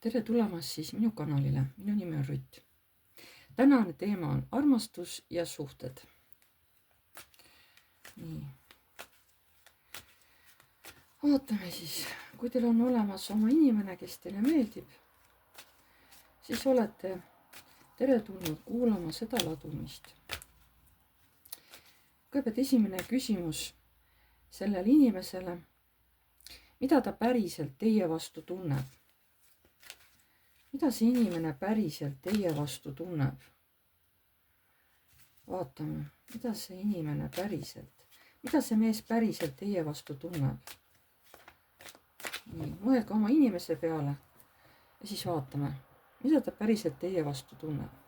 Tere tulemast siis minu kanalile, minu nimi on Rutt. Tänane teema on armastus ja suhted. Nii. Vaatame siis, kui teil on olemas oma inimene, kes teile meeldib, siis olete teretulnud kuulama seda ladumist. Kõigepealt esimene küsimus sellele inimesele, mida ta päriselt teie vastu tunneb? Mida see inimene päriselt teie vastu tunneb? Vaatame, mida see inimene päriselt, mida see mees päriselt teie vastu tunneb? Nii, mõelge oma inimese peale ja siis vaatame, mida ta päriselt teie vastu tunneb.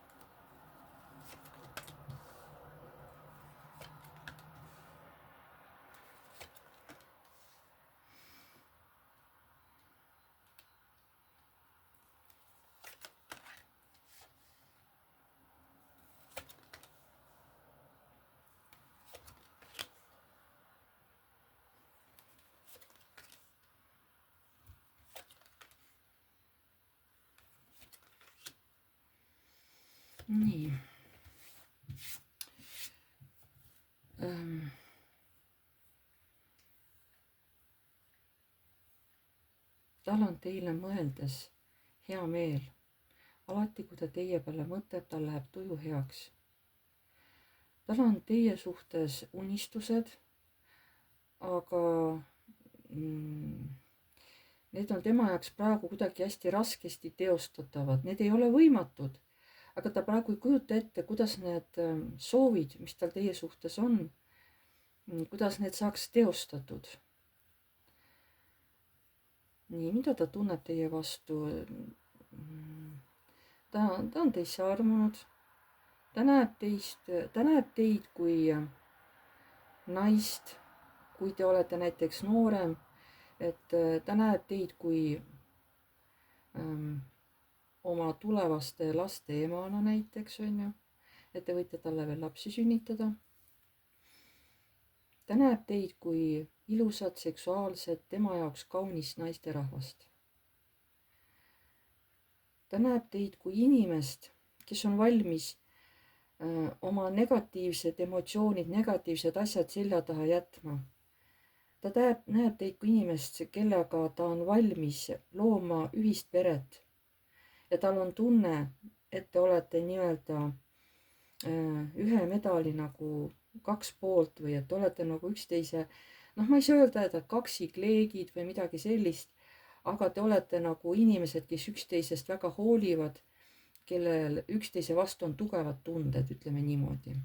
Nii. Tal on teile mõeldes hea meel. Alati, kui ta teie peale mõtleb, tal läheb tuju heaks. Tal on teie suhtes unistused, aga need on tema jaoks praegu kuidagi hästi raskesti teostatavad. Need ei ole võimatud. Aga ta praegu ei kujuta ette, kuidas need soovid, mis tal teie suhtes on, kuidas need saaks teostatud. Nii, mida ta tunneb teie vastu? Ta on teisse armunud. Ta näeb teid kui naist, kui te olete näiteks noorem, et ta näeb teid kui oma tulevaste laste emana näiteks, et te võite talle veel lapsi sünnitada. Ta näeb teid kui ilusat, seksuaalset, tema jaoks kaunist naisterahvast. Ta näeb teid kui inimest, kes on valmis oma negatiivsed emotsioonid, negatiivsed asjad selja taha jätma. Ta näeb teid kui inimest, kellega ta on valmis looma ühist peret. Ja tal on tunne, et te olete nii-öelda ühe medali nagu kaks poolt või et olete nagu üksteise, ma ei saa öelda, et kaksikleegid või midagi sellist, aga te olete nagu inimesed, kes üksteisest väga hoolivad, kellel üksteise vastu on tugevad tunded, ütleme niimoodi.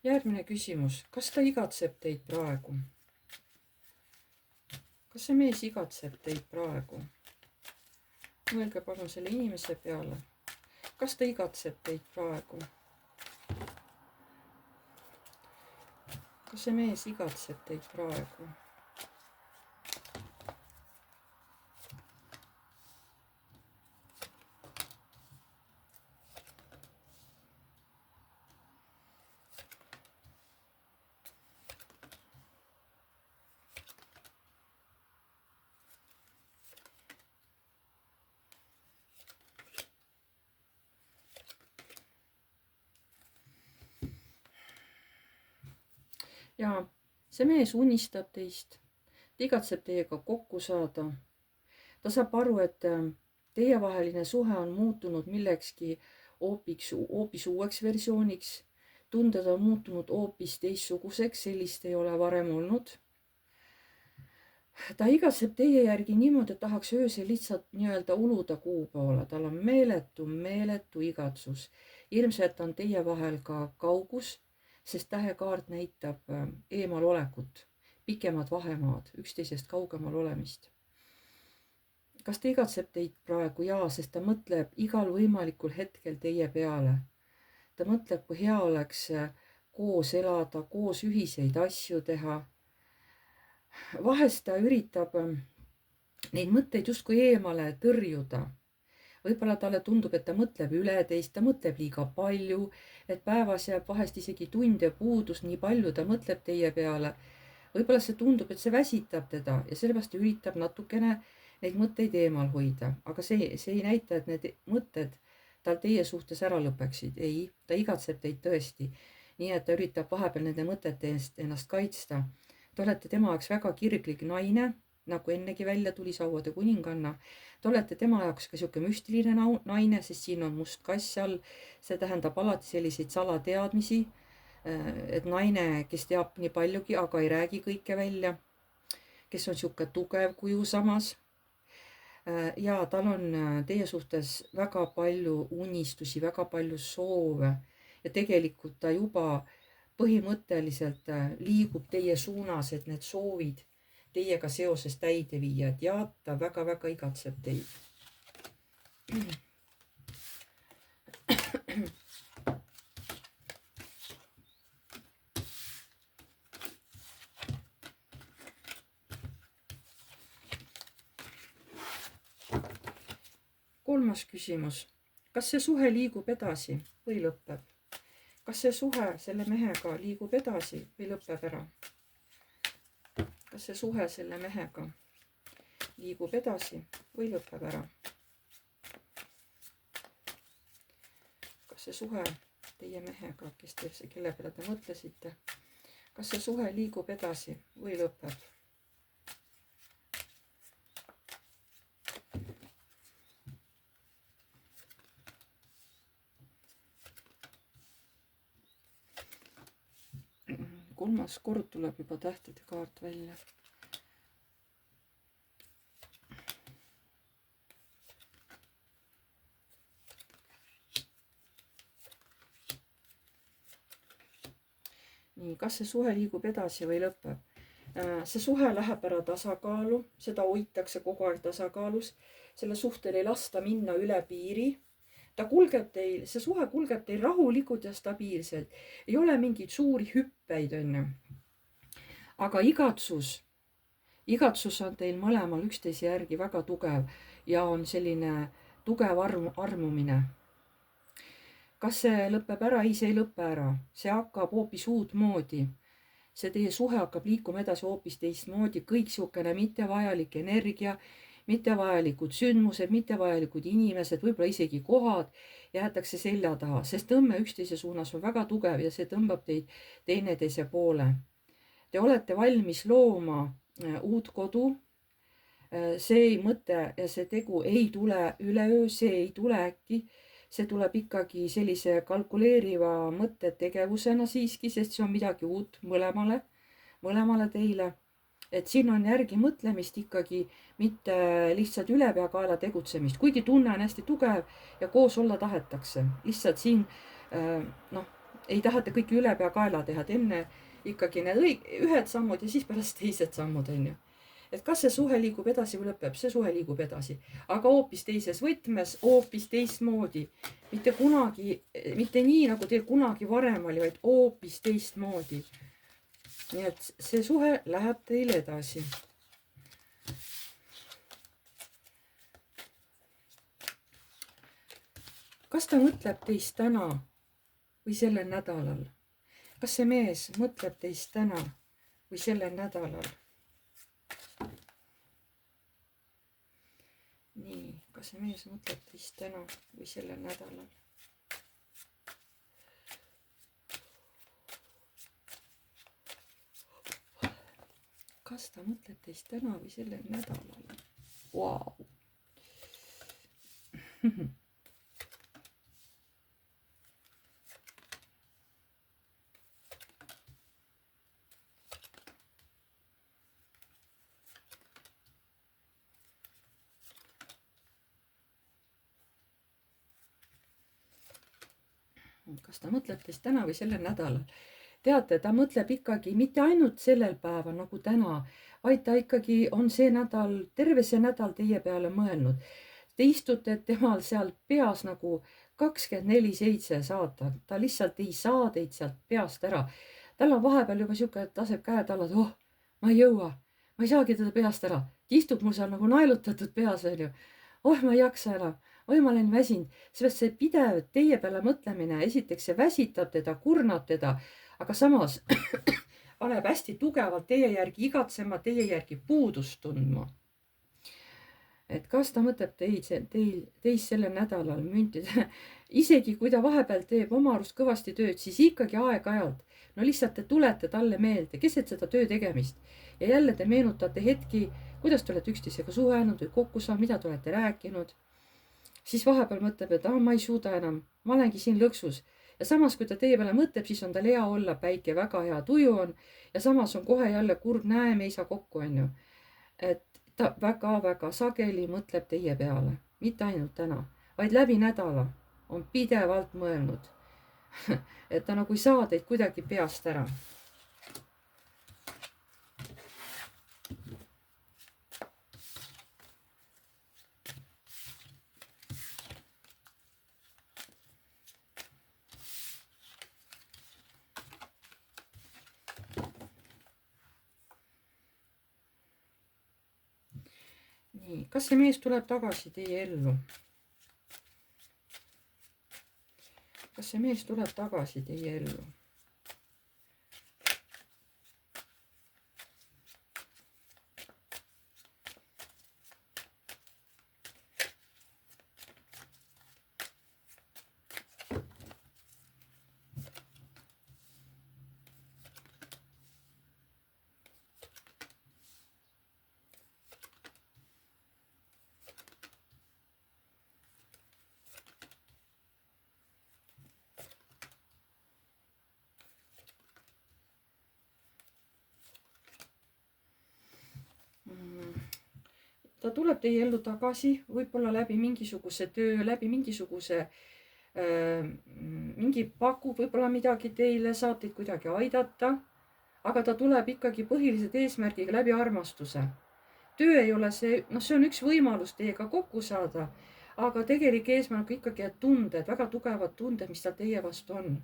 Järgmine küsimus, kas ta igatseb teid praegu? Kas see mees igatseb teid praegu? Mõelge palun selle inimese peale. Kas ta igatseb teid praegu? Kas see mees igatseb teid praegu? Ja see mees unistab teist, ta igatseb teiega kokku saada. Ta saab aru, et teievaheline suhe on muutunud millekski hoopis uueks versiooniks. Tunded on muutunud hoopis teistsuguseks, sellist ei ole varem olnud. Ta igatseb teie järgi niimoodi, et tahaks öösel lihtsalt nii-öelda uluda kuu poole. Tal on meeletu igatsus. Ilmselt on teie vahel ka kaugus, sest tähekaart näitab eemal olekut, pikemad vahemaad, üksteisest kaugemal olemist. Kas ta igatseb teid praegu? Jaa, sest ta mõtleb igal võimalikul hetkel teie peale. Ta mõtleb, kui hea oleks koos elada, koos ühiseid asju teha. Vahest ta üritab neid mõtteid justkui eemale tõrjuda. Võib-olla talle tundub, et ta mõtleb üle teist, ta mõtleb liiga palju, et päevas jääb vahest isegi tunde puudus, nii palju ta mõtleb teie peale. Võib-olla see tundub, et see väsitab teda ja sellepärast üritab natukene neid mõtteid eemal hoida, aga see ei näita, et need mõtted tal teie suhtes ära lõpeksid. Ei, ta igatseb teid tõesti. Nii et ta üritab vahepeal nende mõtete eest ennast kaitsta. Te olete tema jaoks väga kirglik naine, nagu ennegi välja tuli, sauade kuninganna. Te olete tema jaoks ka sihuke müstiline naine, sest siin on must kass all. See tähendab alati selliseid salateadmisi, et naine, kes teab nii paljugi, aga ei räägi kõike välja, kes on sihuke tugev kuju samas. Ja tal on teie suhtes väga palju unistusi, väga palju soove ja tegelikult ta juba põhimõtteliselt liigub teie suunas, et need soovid teiega seoses täide viia, et ja ta väga-väga igatseb teid. Kolmas küsimus. Kas see suhe liigub edasi või lõpeb? Kas see suhe selle mehega liigub edasi või lõpeb ära? Kas see suhe selle mehega liigub edasi või lõpeb ära? Kas see suhe teie mehega, kelle peale te mõtlesite, kas see suhe liigub edasi või lõpeb? Kolmas kord tuleb juba tähtede kaart välja. Nii, kas see suhe liigub edasi või lõpeb? See suhe läheb ära tasakaalu, seda hoitakse kogu aeg tasakaalus. Selle suhtel ei lasta minna üle piiri. See suhe kulgeb teil rahulikult ja stabiilselt. Ei ole mingeid suuri hüppeid, onju. Aga igatsus on teil mõlemal üksteise järgi väga tugev ja on selline tugev armumine. Kas see lõpeb ära? Ei, see ei lõpe ära. See hakkab hoopis uut moodi. See teie suhe hakkab liikuma edasi hoopis teistmoodi. Kõik siukene mittevajalik energia, mittevajalikud sündmused, mittevajalikud inimesed, võib-olla isegi kohad jäetakse selja taha, sest tõmme üksteise suunas on väga tugev ja see tõmbab teid teineteise poole. Te olete valmis looma uut kodu. See mõte ja see tegu ei tule üleöö, see ei tule äkki. See tuleb ikkagi sellise kalkuleeriva mõttetegevusena siiski, sest see on midagi uut mõlemale teile. Et siin on järgi mõtlemist ikkagi, mitte lihtsalt ülepeakaela tegutsemist, kuigi tunne on hästi tugev ja koos olla tahetakse. Lihtsalt siin ei taheta kõiki ülepeakaela teha, et enne ikkagi need ühed sammud ja siis pärast teised sammud, onju. Et kas see suhe liigub edasi või lõpeb? See suhe liigub edasi, aga hoopis teises võtmes, hoopis teistmoodi. Mitte nii, nagu teil kunagi varem oli, vaid hoopis teistmoodi. Nii et see suhe läheb teil edasi. Kas ta mõtleb teist täna või sellel nädalal? Kas see mees mõtleb teist täna või sellel nädalal? Nii, kas see mees mõtleb teist täna või sellel nädalal? Kas ta mõtleb teist täna või sellel nädalal? Vau! Kas ta mõtleb teist täna või sellel nädalal? Teate, ta mõtleb ikkagi mitte ainult sellel päeval nagu täna, vaid ta ikkagi on see nädal, terve see nädal teie peale mõelnud. Te istute temal seal peas nagu 24/7 saata. Ta lihtsalt ei saa teid sealt peast ära. Tal on vahepeal juba siuke, et laseb käed alla, et ma ei jõua, ma ei saagi teda peast ära. istub mul seal nagu naelutatud peas, onju. Oh, ma ei jaksa enam. Oi, ma olen väsinud. Seepärast see pidev teie peale mõtlemine, esiteks see väsitab teda, kurnab teda, aga samas paneb hästi tugevalt teie järgi igatsema, teie järgi puudust tundma. Et kas ta mõtleb teist sellel nädalal müntida. Isegi kui ta vahepeal teeb oma arust kõvasti tööd, siis ikkagi aeg-ajalt. No lihtsalt te tulete talle meelde, keset seda töö tegemist. Ja jälle te meenutate hetki, kuidas te olete üksteisega suhelnud või kokku saanud, mida te olete rääkinud. Siis vahepeal mõtleb, et ma ei suuda enam, ma olengi siin lõksus. Ja samas, kui ta teie peale mõtleb, siis on tal hea olla, päike väga hea tuju on. Ja samas on kohe jälle kurb, näe, me ei saa kokku, onju. Et ta väga-väga sageli mõtleb teie peale, mitte ainult täna, vaid läbi nädala on pidevalt mõelnud. Et ta nagu ei saa teid kuidagi peast ära. Nii, kas see mees tuleb tagasi teie ellu? Kas see mees tuleb tagasi teie ellu? Ta tuleb teie ellu tagasi, võib-olla läbi mingisuguse töö, läbi mingisuguse mingi pakub võib-olla midagi teile, saab teid kuidagi aidata, aga ta tuleb ikkagi põhiliselt eesmärgiga läbi armastuse. Töö ei ole see, see on üks võimalus teiega kokku saada, aga tegelik eesmärk ikkagi, et tunded, väga tugevad tunded, mis ta teie vastu on.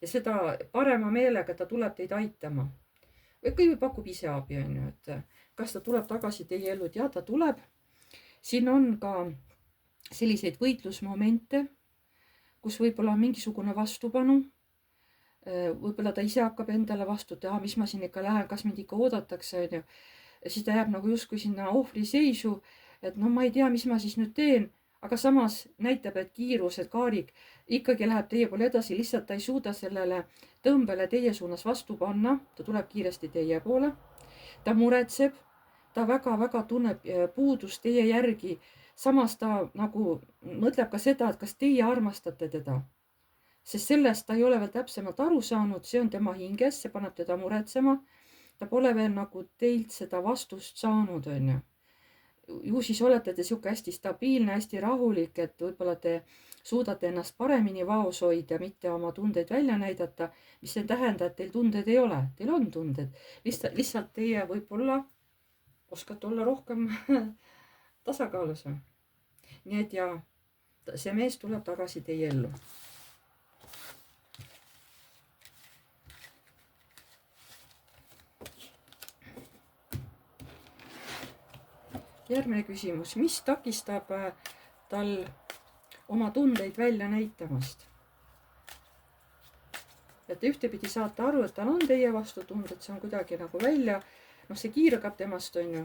Ja seda parema meelega ta tuleb teid aitama. Või pakub ise abi, onju, et kas ta tuleb tagasi teie ellu, et jah, ta tuleb. Siin on ka selliseid võitlusmomente, kus võib-olla on mingisugune vastupanu. Võib-olla ta ise hakkab endale vastu, et mis ma siin ikka lähen, kas mind ikka oodatakse, onju. Siis ta jääb nagu justkui sinna ohvri seisu, et ma ei tea, mis ma siis nüüd teen, aga samas näitab, et kiirus, et kaarik ikkagi läheb teie poole edasi, lihtsalt ta ei suuda sellele tõmbele teie suunas vastu panna, ta tuleb kiiresti teie poole, ta muretseb, ta väga-väga tunneb puudust teie järgi, samas ta nagu mõtleb ka seda, et kas teie armastate teda, sest sellest ta ei ole veel täpsemalt aru saanud, see on tema hinges, see paneb teda muretsema, ta pole veel nagu teilt seda vastust saanud, onju. Ju siis olete te siuke hästi stabiilne, hästi rahulik, et võib-olla te suudate ennast paremini vaos hoida, mitte oma tundeid välja näidata, mis ei tähenda, et teil tundeid ei ole. Teil on tunded. Lihtsalt teie võib-olla oskate olla rohkem tasakaalus. Nii et ja see mees tuleb tagasi teie ellu. Järgmine küsimus. Mis takistab tal oma tundeid välja näitamast? Et te ühtepidi saate aru, et tal on teie vastu tunded, see on kuidagi nagu välja, see kiirgab temast, onju.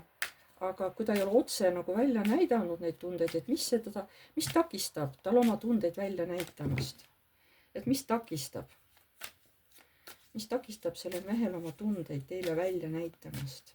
Aga kui ta ei ole otse nagu välja näidanud neid tundeid, et mis takistab tal oma tundeid välja näitamast? Et mis takistab? Mis takistab sellel mehel oma tundeid teile välja näitamast?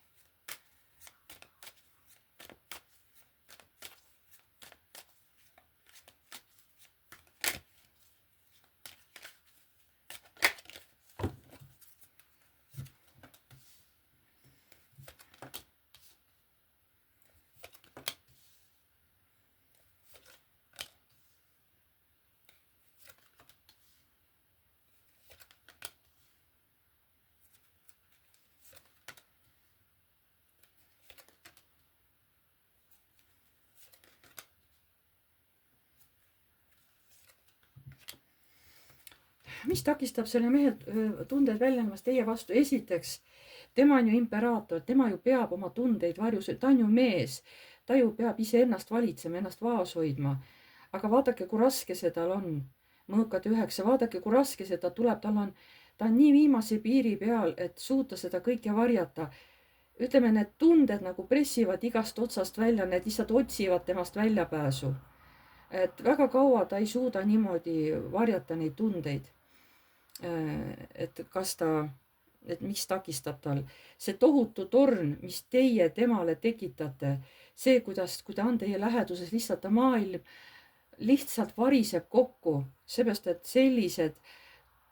Mis takistab selle mehe tunded välja nägemast teie vastu? Esiteks, tema on ju imperaator, tema ju peab oma tundeid varjus, ta on ju mees, ta ju peab iseennast valitsema, ennast vaos hoidma. aga vaadake, kui raske see tal on. Mõõkad 9, vaadake, kui raske see ta tuleb, ta on nii viimase piiri peal, et suuta seda kõike varjata. Ütleme, need tunded nagu pressivad igast otsast välja, need lihtsalt otsivad temast väljapääsu. Et väga kaua ta ei suuda niimoodi varjata neid tundeid. Et miks takistab tal see tohutu torn, mis teie temale tekitate, see, kui ta on teie läheduses, lihtsalt ta maailm lihtsalt variseb kokku, seepärast, et sellised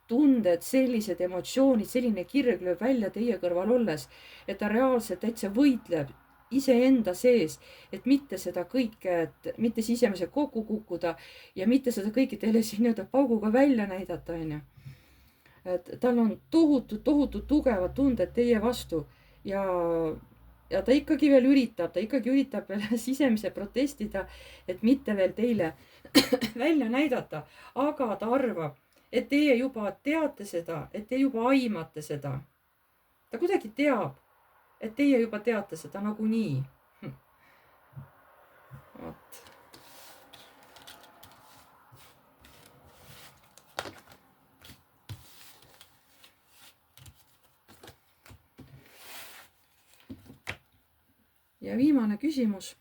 tunded, sellised emotsioonid, selline kirg lööb välja teie kõrval olles, et ta reaalselt täitsa võitleb iseenda sees, et mitte seda kõike, et mitte sisemiselt kokku kukkuda ja mitte seda kõike teile siin nii-öelda pauguga välja näidata, onju. Et tal on tohutu tugevad tunded teie vastu ja ta ikkagi veel üritab veel sisemise protestida, et mitte veel teile välja näidata, aga ta arvab, et teie juba teate seda, et te juba aimate seda. Ta kuidagi teab, et teie juba teate seda nagunii. Vot. Ja viimane küsimus.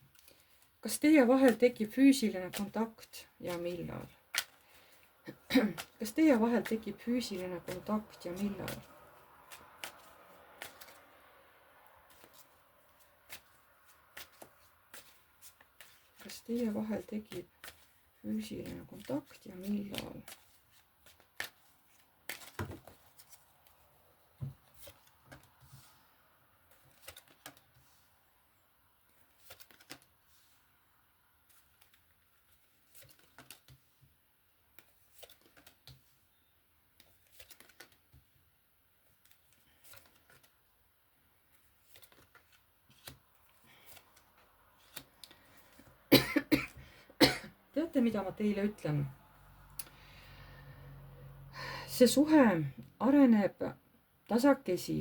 Kas teie vahel tekib füüsiline kontakt ja millal? Kas teie vahel tekib füüsiline kontakt ja millal? Kas teie vahel tekib füüsiline kontakt ja millal? Teate, mida ma teile ütlen? See suhe areneb tasakesi.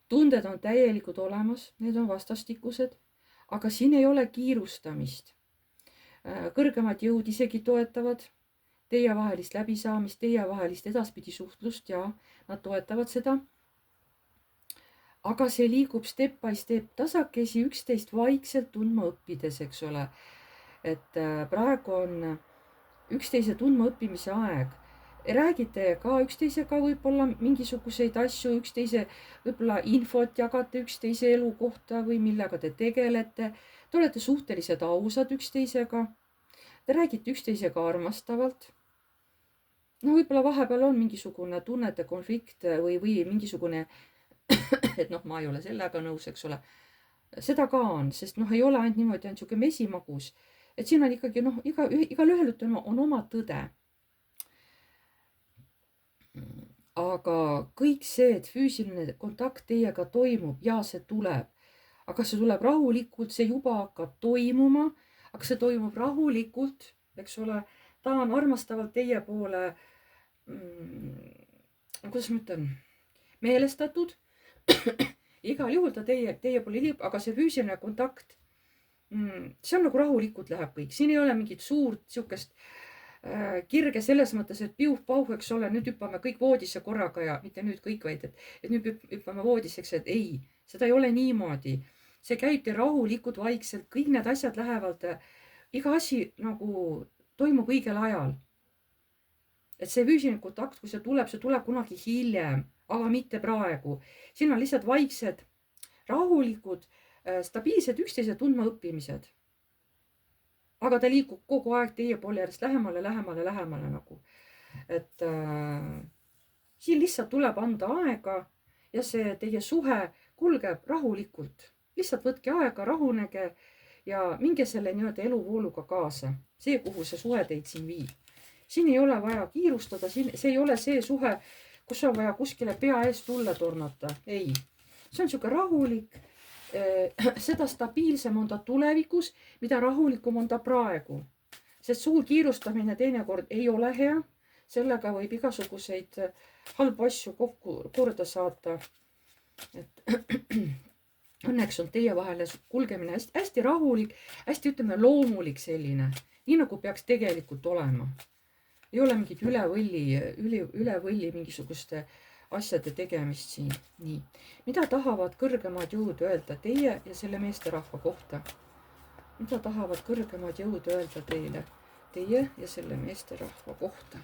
Tunded on täielikult olemas, need on vastastikused, aga siin ei ole kiirustamist. Kõrgemad jõud isegi toetavad teievahelist läbisaamist, teievahelist edaspidi suhtlust ja nad toetavad seda. Aga see liigub step by step tasakesi üksteist vaikselt tundma õppides, eks ole. Et praegu on üksteise tundma õppimise aeg. Räägite ka üksteisega võib-olla mingisuguseid asju, üksteise võib-olla infot jagate üksteise elu kohta või millega te tegelete. Te olete suhteliselt ausad üksteisega. Te räägite üksteisega armastavalt. No võib-olla vahepeal on mingisugune tunnete konflikt või mingisugune, et ma ei ole sellega nõus, eks ole. Seda ka on, sest ei ole ainult niimoodi, on siuke mesimagus. Et siin on ikkagi, igal ühel on oma tõde. Aga kõik see, et füüsiline kontakt teiega toimub ja see tuleb. Aga see tuleb rahulikult, see juba hakkab toimuma, aga see toimub rahulikult, eks ole. Ta on armastavalt teie poole, kuidas ma ütlen, meelestatud. Igal juhul ta teie poole liib, aga see füüsiline kontakt, see on nagu rahulikult läheb kõik. Siin ei ole mingit suurt siukest kirge selles mõttes, et piuh-pauh, eks ole, nüüd hüppame kõik voodisse korraga ja mitte nüüd kõik, vaid et nüüd hüppame voodisse, eks, et ei, seda ei ole niimoodi. See käib rahulikult, vaikselt, kõik need asjad lähevad, iga asi nagu toimub õigel ajal. Et see füüsiline kontakt, kui see tuleb kunagi hiljem, aga mitte praegu. Siin on lihtsalt vaiksed, rahulikud, stabiilsed üksteise tundma õppimised. Aga ta liigub kogu aeg teie poole järjest lähemale nagu. Et siin lihtsalt tuleb anda aega ja see teie suhe kulgeb rahulikult. Lihtsalt võtke aega, rahunege ja minge selle nii-öelda eluvooluga kaasa. See, kuhu see suhe teid siin viib. Siin ei ole vaja kiirustada, see ei ole see suhe, kus on vaja kuskile pea eest tulla tornata. Ei, see on siuke rahulik. Seda stabiilsem on ta tulevikus, mida rahulikum on ta praegu. Sest suur kiirustamine teinekord ei ole hea. Sellega võib igasuguseid halbu asju korda saata. et õnneks on teie vahel kulgemine hästi rahulik, hästi ütleme loomulik selline, nii nagu peaks tegelikult olema. Ei ole mingit üle võlli mingisuguste asjade tegemist siin. Nii. Mida tahavad kõrgemad jõud öelda teie ja selle meesterahva kohta? Mida tahavad kõrgemad jõud öelda teie ja selle meesterahva kohta?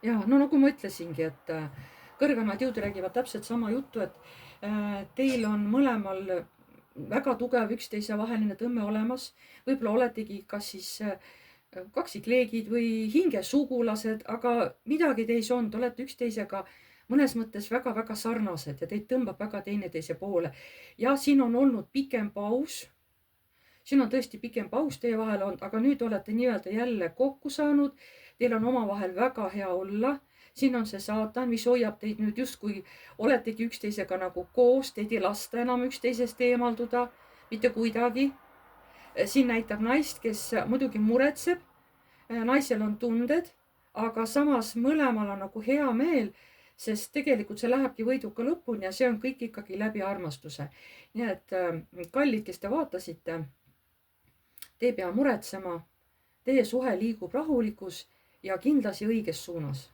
Ja no nagu ma ütlesingi, et kõrgemad jõud räägivad täpselt sama juttu, et teil on mõlemal väga tugev üksteise vaheline tõmme olemas. Võib-olla oletegi kas siis kaksikleegid või hingesugulased, aga midagi teis on, te olete üksteisega mõnes mõttes väga-väga sarnased ja teid tõmbab väga teineteise poole. Ja siin on olnud pikem paus. Siin on tõesti pikem paus teie vahel olnud, aga nüüd olete nii-öelda jälle kokku saanud. Teil on omavahel väga hea olla. Siin on see saatan, mis hoiab teid nüüd justkui oletegi üksteisega nagu koos, teid ei lasta enam üksteisest eemalduda, mitte kuidagi. Siin näitab naist, kes muidugi muretseb, naisel on tunded, aga samas mõlemal on nagu hea meel, sest tegelikult see lähebki võiduka lõpuni ja see on kõik ikkagi läbi armastuse. Nii et kallid, kes te vaatasite, te ei pea muretsema, teie suhe liigub rahulikus ja kindlasti õiges suunas.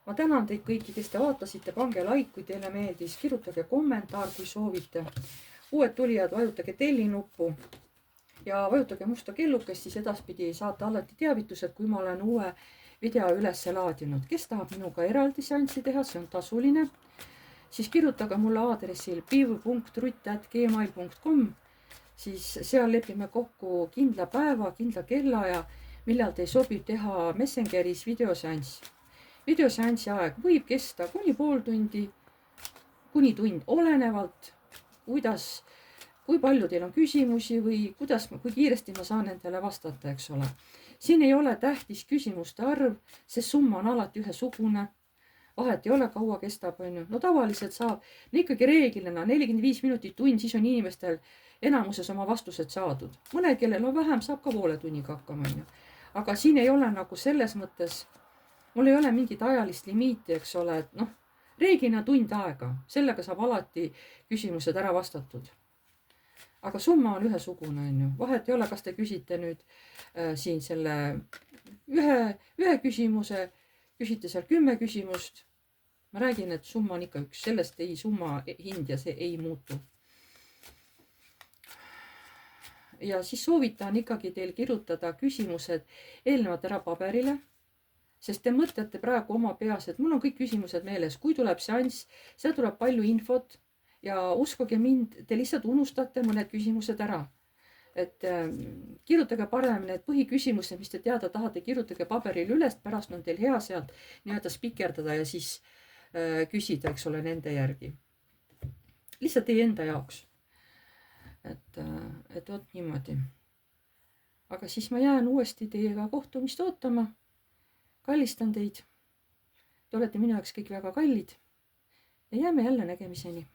Ma tänan teid kõiki, kes te vaatasite, pange like, kui teile meeldis, kirjutage kommentaar, kui soovite. Uued tulijad, vajutage telli nuppu ja vajutage musta kellukest, siis edaspidi saate alati teavitused, kui ma olen uue video üles laadinud. Kes tahab minuga eraldi seanssi teha, see on tasuline, siis kirjutage mulle aadressil piiv.rutt@gmail.com, siis seal lepime kokku kindla päeva, kindla kellaaja, millal teil sobib teha Messengeris videoseanss. Videoseanssi aeg võib kesta kuni pool tundi, kuni tund, olenevalt, kui palju teil on küsimusi või kui kiiresti ma saan nendele vastata, eks ole. Siin ei ole tähtis küsimuste arv, see summa on alati ühesugune. Vahet ei ole, kaua kestab, on ju. No tavaliselt saab ikkagi reeglina 45 minutit tund, siis on inimestel enamuses oma vastused saadud. Mõned, kellel on vähem, saab ka poole tunniga hakkama, on ju. Aga siin ei ole nagu selles mõttes, mul ei ole mingit ajalist limiiti, eks ole, et noh, reeglina tund aega, sellega saab alati küsimused ära vastatud. Aga summa on ühesugune, on ju. Vahet ei ole, kas te küsite nüüd siin selle ühe küsimuse, küsite seal 10 küsimust. Ma räägin, et summa on ikka üks, sellest ei summa hind ja see ei muutu. Ja siis soovitan ikkagi teil kirjutada küsimused eelnevalt ära paberile, sest te mõtlete praegu oma peas, et mul on kõik küsimused meeles. Kui tuleb seanss, seal tuleb palju infot ja uskuge mind, te lihtsalt unustate mõned küsimused ära. Et kirjutage parem need põhiküsimused, mis te teada tahate, kirjutage paberil üles, pärast on teil hea sealt nii-öelda spikerdada ja siis küsida, eks ole, nende järgi. Lihtsalt teie enda jaoks. Et vot niimoodi. Aga siis ma jään uuesti teiega kohtumist ootama. Kallistan teid. Te olete minu jaoks kõik väga kallid. Ja jääme jälle nägemiseni.